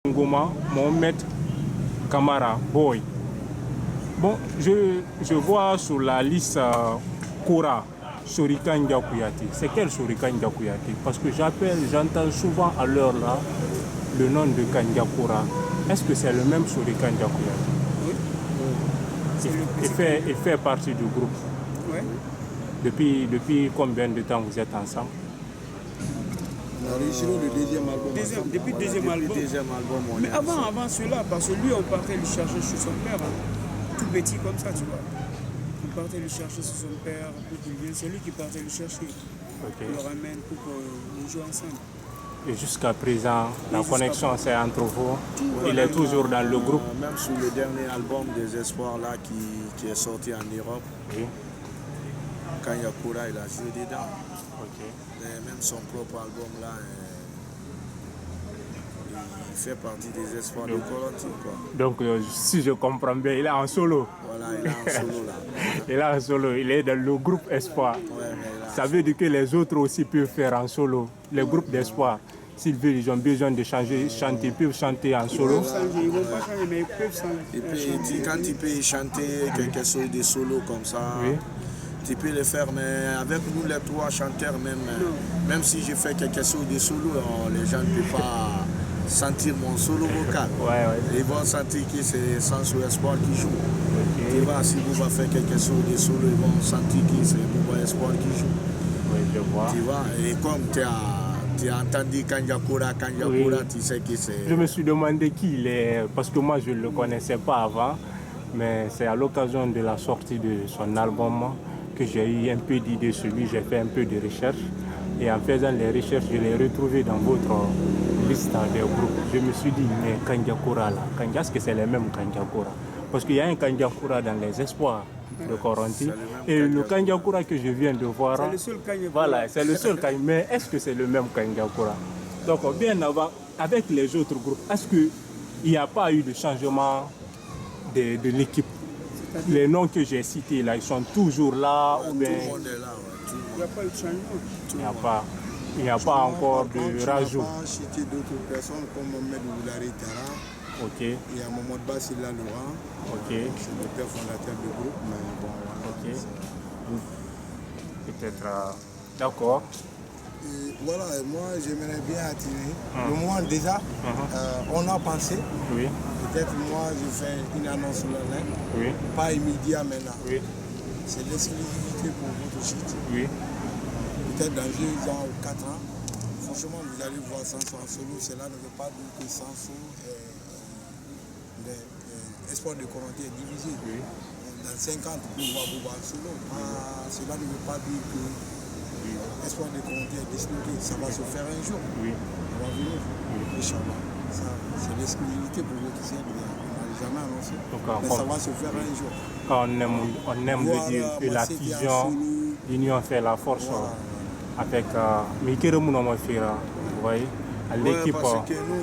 Ngoma, Mohamed Kamara, Boy. Bon, je vois sur la liste Kora, Sorika Ndiakouyaté. C'est quel Sorika Ndiakouyaté? Parce que j'entends souvent à l'heure là le nom de Kandiakora. Est-ce que c'est le même Sorika Ndiakouyaté? Oui. Il fait partie du groupe. Oui. Depuis combien de temps vous êtes ensemble? On a réussi le deuxième album. Depuis le deuxième album. Mais avant cela, parce que lui, on partait le chercher chez son père. Tout petit comme ça, tu vois. On partait le chercher chez son père pour qu'il vienne. C'est lui qui partait le chercher. Okay. Il le ramène pour qu'on joue ensemble. Et jusqu'à présent, la connexion c'est entre vous. Tout il est toujours dans le groupe. Même sur le dernier album des Espoirs là qui est sorti en Europe. Oui. Kandiakora, il a joué dedans. Okay. Mais même son propre album là, il fait partie des Espoirs de Corentin, quoi. Donc si je comprends bien, il est en solo. Voilà, il est en solo là. Il est en solo, il est dans le groupe Espoir. Ouais, mais là, ça veut dire que les autres aussi peuvent faire en solo. Les groupes d'Espoir, s'ils veulent, ils ont besoin de chanter, ils peuvent chanter en solo. Ils ne vont pas changer, mais ils peuvent chanter. Quand tu peux chanter quelque chose de solo comme ça, oui. Tu peux le faire, mais avec nous les trois chanteurs, même si je fais quelque chose de solo, les gens ne peuvent pas sentir mon solo vocal. Ouais. Ils vont sentir que c'est Sanso Espoir qui joue. Okay. Tu vois, si vous va faire quelque chose de solo, ils vont sentir que c'est Bouba Espoir qui joue. Oui, je vois. Tu vois, et comme tu as entendu Kandiakora, oui. Tu sais que c'est... Je me suis demandé qui il est, parce que moi je ne le connaissais pas avant, mais c'est à l'occasion de la sortie de son album que j'ai eu un peu d'idées sur lui, j'ai fait un peu de recherche. Et en faisant les recherches, je l'ai retrouvé dans votre liste des groupes. Je me suis dit, mais Kandiakora là, est-ce que c'est le même Kandiakora? Parce qu'il y a un Kandiakora dans les Espoirs de Corentin. Et le Kandiakora que je viens de voir, c'est le seul Kandiakora. Voilà, c'est le seul Kandiakora. Mais est-ce que c'est le même Kandiakora? Donc bien avant, avec les autres groupes, est-ce qu'il n'y a pas eu de changement de l'équipe? Les noms que j'ai cités là, ils sont toujours là ou bien... Tout le monde est là, ouais. Il n'y a pas eu de changement. Il n'y a pas encore de rajout. On n'a pas cité d'autres personnes comme Mohamed Oulari Tara. Ok. Il y a Mohamed Bassila Laurent. Ok. C'est le père fondateur du groupe, mais bon, voilà. Ok. Peut-être... D'accord. Voilà, moi j'aimerais bien attirer. Le moment déjà, on a pensé. Oui. Peut-être moi je fais une annonce sur la ligne. Oui. Pas immédiat maintenant. Oui. C'est l'exclusivité pour votre site. Oui. Peut-être dans 2 ans ou 4 ans. Franchement, vous allez voir Sanso en solo. Cela ne veut pas dire que Sanso l'espoir de Corentin est divisé. Oui. Dans 5 ans, tu peux voir Bouba en solo. Cela ne veut pas dire que l'espoir de Corentin est disloqué. Ça va se faire un jour. Oui. On va venir. Oui. Inch'Allah. C'est l'exclusivité pour votre site. On n'a jamais annoncé. Mais ça va se faire un jour. Quand on aime de dire que la fusion, l'union fait la force. Voilà. Avec vous voyez, à l'équipe. Parce que nous,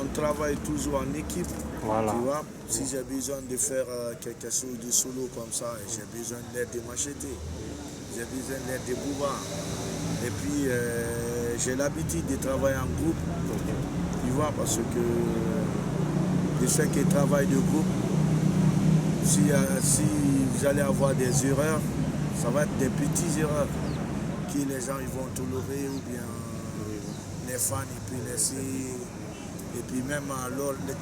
on travaille toujours en équipe. Voilà. Tu vois, si j'ai besoin de faire quelque chose de solo comme ça, j'ai besoin de l'aide de Machete, j'ai besoin de l'aide de Bouba. Et puis, j'ai l'habitude de travailler en groupe. Tu vois, parce que je sais que le travail de groupe, si vous allez avoir des erreurs, ça va être des petites erreurs que les gens ils vont tolérer ou bien les fans ils peuvent laisser. Et puis même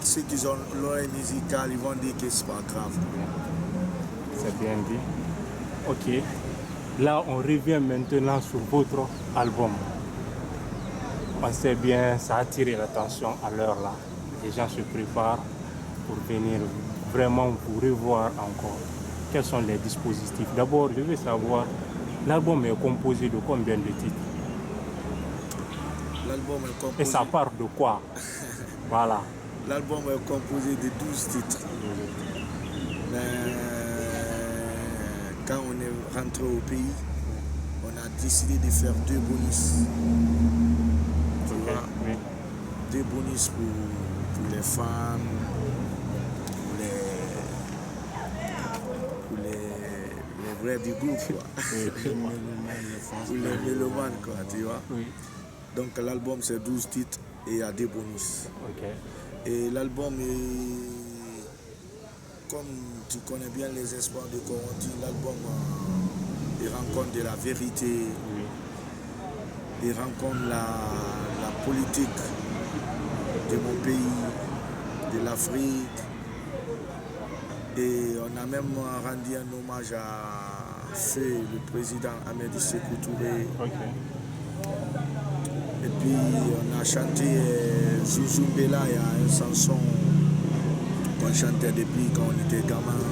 ceux qui ont l'oreille musicale, ils vont dire que c'est pas grave. C'est bien dit. Ok. Là, on revient maintenant sur votre album. On sait bien, ça a attiré l'attention à l'heure là. Les gens se préparent pour venir vraiment vous revoir encore. Quels sont les dispositifs? D'abord, je veux savoir, l'album est composé de combien de titres? L'album est composé... Et ça part de quoi? Voilà. L'album est composé de 12 titres. Mais quand on est rentré au pays, on a décidé de faire 2 bonus. Tu vois, oui. 2 bonus pour les fans, pour les vrais du groupe, quoi. Pour les mélomanes, quoi, tu vois. Oui. Donc l'album c'est 12 titres et il y a des bonus. Et l'album est, comme tu connais bien les espoirs de Corenty, l'album il rencontre de la vérité, il rencontre la politique de mon pays, de l'Afrique. Et on a même rendu un hommage à feu le président Ahmed Sékou Touré. Et puis on a chanté Zouzou Bella, il y a une chanson qu'on chantait depuis quand on était gamin.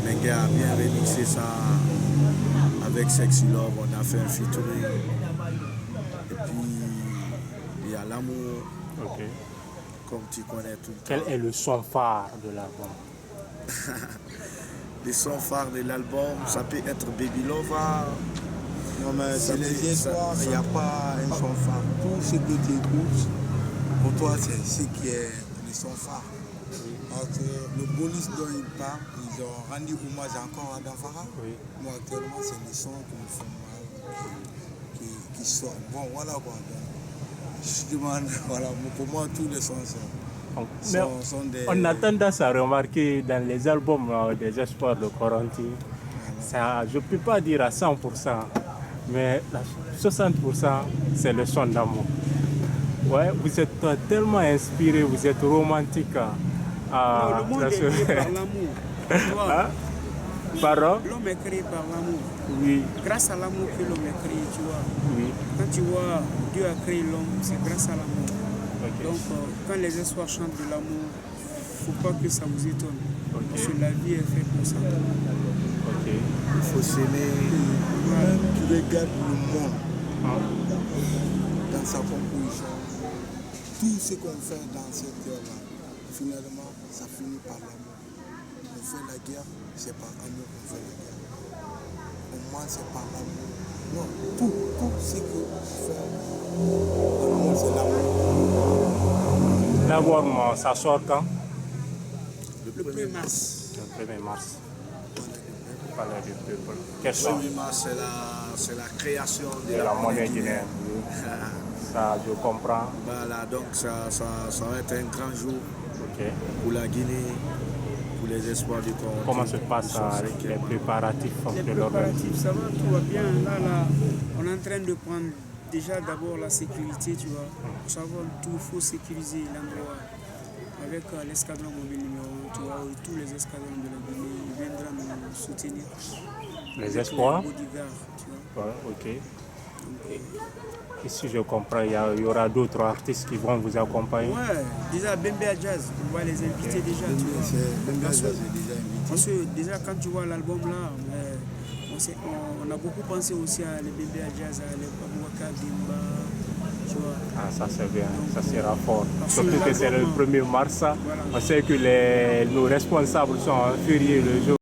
Mengue a bien remixé ça avec Sexy Love, on a fait un featuring. Et puis il y a l'amour, comme tu connais tout le temps. Quel est le son phare de l'album? Les sons phares de l'album, ça peut être Baby Lover. Non mais c'est les espoirs, il n'y a pas un son phare. Tout ce que tu écoutes, pour toi c'est ce qui est le son phare. Parce que le bonus dont il parle, ils ont rendu hommage encore à Danfara. Moi actuellement c'est les sons qui me font mal, qui sortent. Bon voilà quoi. Donc, je demande, voilà, pour moi tous les sons sont des... On a tendance à remarquer dans les albums des espoirs de Corenty, je ne peux pas dire à 100%, mais 60% c'est le son d'amour. Ouais, vous êtes tellement inspiré, vous êtes romantique. Le monde est créé par l'amour. Hein? Pardon? L'homme est créé par l'amour. Oui. Grâce à l'amour que l'homme est créé, tu vois. Oui. Quand tu vois Dieu a créé l'homme, c'est grâce à l'amour. Donc, quand les espoirs chantent de l'amour, il ne faut pas que ça vous étonne. Parce que la vie est faite pour ça. Il faut s'aimer. Tu regardes le monde dans sa composition. Tout ce qu'on fait dans cette terre-là, finalement, ça finit par l'amour. On fait la guerre, c'est par amour qu'on fait la guerre. Au moins, c'est par l'amour. Non, tout ce qu'on fait, l'amour, c'est l'amour. L'album, ça sort quand? Le 1er mars. Le 1er mars. Palais du peuple. Le 1er mars, c'est la création de la monnaie guinéenne. Ça, je comprends. Voilà, donc ça va être un grand jour pour la Guinée, pour les espoirs du Corenty. Comment se passent les préparatifs de l'organisation? Ça va, tout va bien. Là, on est en train de prendre déjà d'abord la sécurité, tu vois. Pour savoir tout, il faut sécuriser l'endroit. Avec l'escadron mobile numéro 1, tu vois, tous les escadrons de la Guinée viendront nous soutenir. Les espoirs? Les bodyguards, tu vois. Ouais, Ici, je comprends, il y aura d'autres artistes qui vont vous accompagner. Ouais, déjà Bembea Jazz, on va les inviter déjà. Bembea Jazz est déjà invité. Parce que déjà, quand tu vois l'album là, on a beaucoup pensé aussi à les Bembea Jazz, à les Abouaka Dimba. Ah, ça c'est bien, ça sera fort. Surtout que c'est le 1er mars, on sait que nos responsables sont fériés le jour.